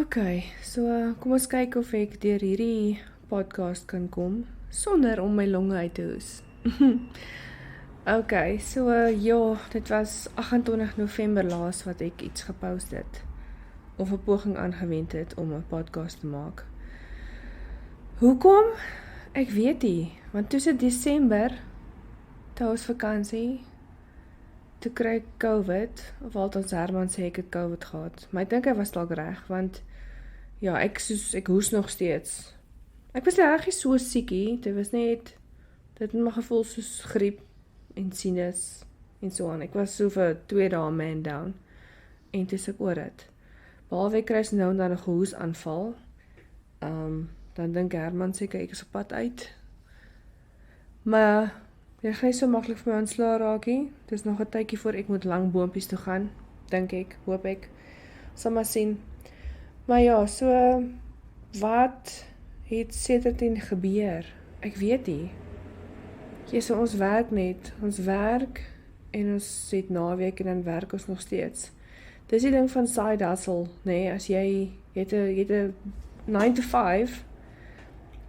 Okay, so kom ons kyk of ek deur hierdie podcast kan kom sonder om my longe uit te hoes. Okay, so ja, dit was 28 November laas wat ek iets gepost het of 'n poging aangewend het om 'n podcast te maak. Hoekom? Ek weet nie, want tussen Desember, toe was vakansie, toe kry ek COVID, of althans Herman sê ek het COVID gehad, maar ek dink hy was dalk reg, want ja, ek hoes nog steeds. Ek was regtig so siekie, dit was net, dit het my gevoel soos griep en sinus en so aan. Ek was so vir 2 dae man down en toe is ek oor dit. Behalwe ek kry nou en dan 'n gehoes aanval, dan dink Herman seker ek is op pad uit. Maar jy gaan nie so maklik vir my ontslae raak nie. Dis nog 'n tydjie voor ek moet lang boompies toe gaan, dink ek, hoop ek. Sal maar sien. Maar ja, so wat het sedertdien gebeur? Ek weet nie. So ons werk net. Ons werk en ons het naweek en dan werk ons nog steeds. Dis die ding van side hustle, nee, as jy het 'n 9 to 5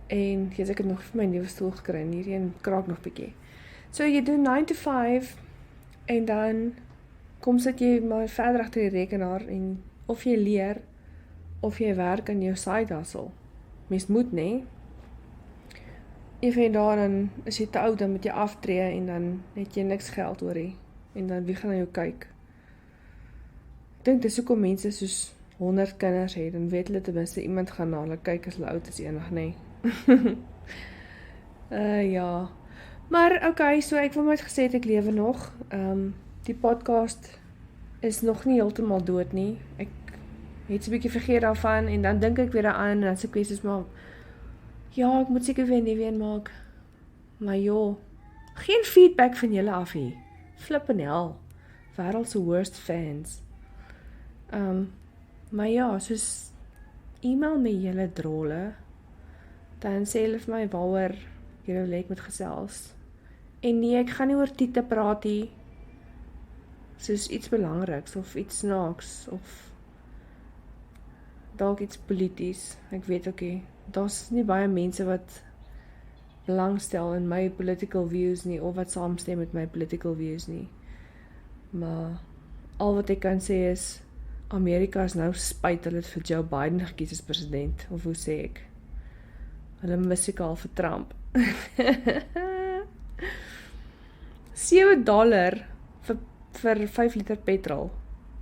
en ek het nog vir my nuwe stoel gekry en hierdie kraak nog bietjie. So jy doen 9 to 5 en dan kom sit jy maar verder agter die rekenaar en of jy leer of jy werk aan jou side hustle. Mens moet, nee. Even daar dan is jy te oud, dan moet jy aftree en dan het jy niks geld oor nie. En dan wie gaan na jou kyk? Ek dink dis hoekom mense soos 100 kinders het, dan weet hulle ten minste iemand gaan na hulle kyk as hulle oud is enig, nee. Ja. Maar okay, so ek wil net gesê het ek lewe nog. Die podcast is nog nie heeltemal dood nie. Ek het so 'n bietjie vergeet daarvan en dan dink ek weer daaraan en dan se kwessies maar ja, ek moet seker weer 'n nuwe een maak. Maar joh, geen feedback van julle af hier. Flippin' hell. Wêreld se worst fans. Maar ja, soos e-mail met julle drole, dan sê hulle vir my waaroor julle wil ek moet gesels. En nee, ek gaan nie oor tiete praat nie. Soos iets belangriks of iets snaaks of dalk iets polities. Ek weet ook nie. Daar's nie baie mense wat belangstel in my political views nie of wat saamstem met my political views nie. Maar al wat ek kan sê is Amerika is nou spyt hulle het vir Joe Biden gekies as president, of hoe sê ek? Hulle musikaal vir Trump. $7 vir 5 liter petrol.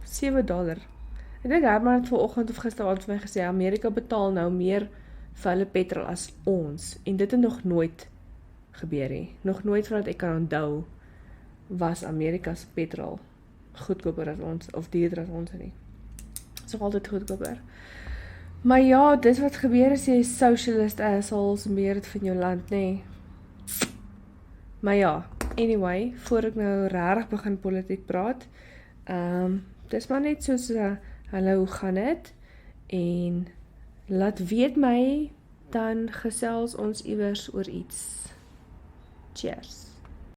$7. Ek dink Herman het vanoggend of gisteraand vir my gesê, Amerika betaal nou meer vir hulle petrol as ons. En dit het nog nooit gebeur nie. Nog nooit voordat ek kan onthou, was Amerika se petrol goedkoper as ons, of duurder as ons nie. Dit is nog altyd goedkoper. Maar ja, dis wat gebeur as jy socialist assholes meer het van jou land, nee. Maar ja, anyway, voor ek nou regtig begin politiek praat, dis maar net soos, hallo, hoe gaan dit? En laat weet my, dan gesels ons iewers oor iets. Cheers.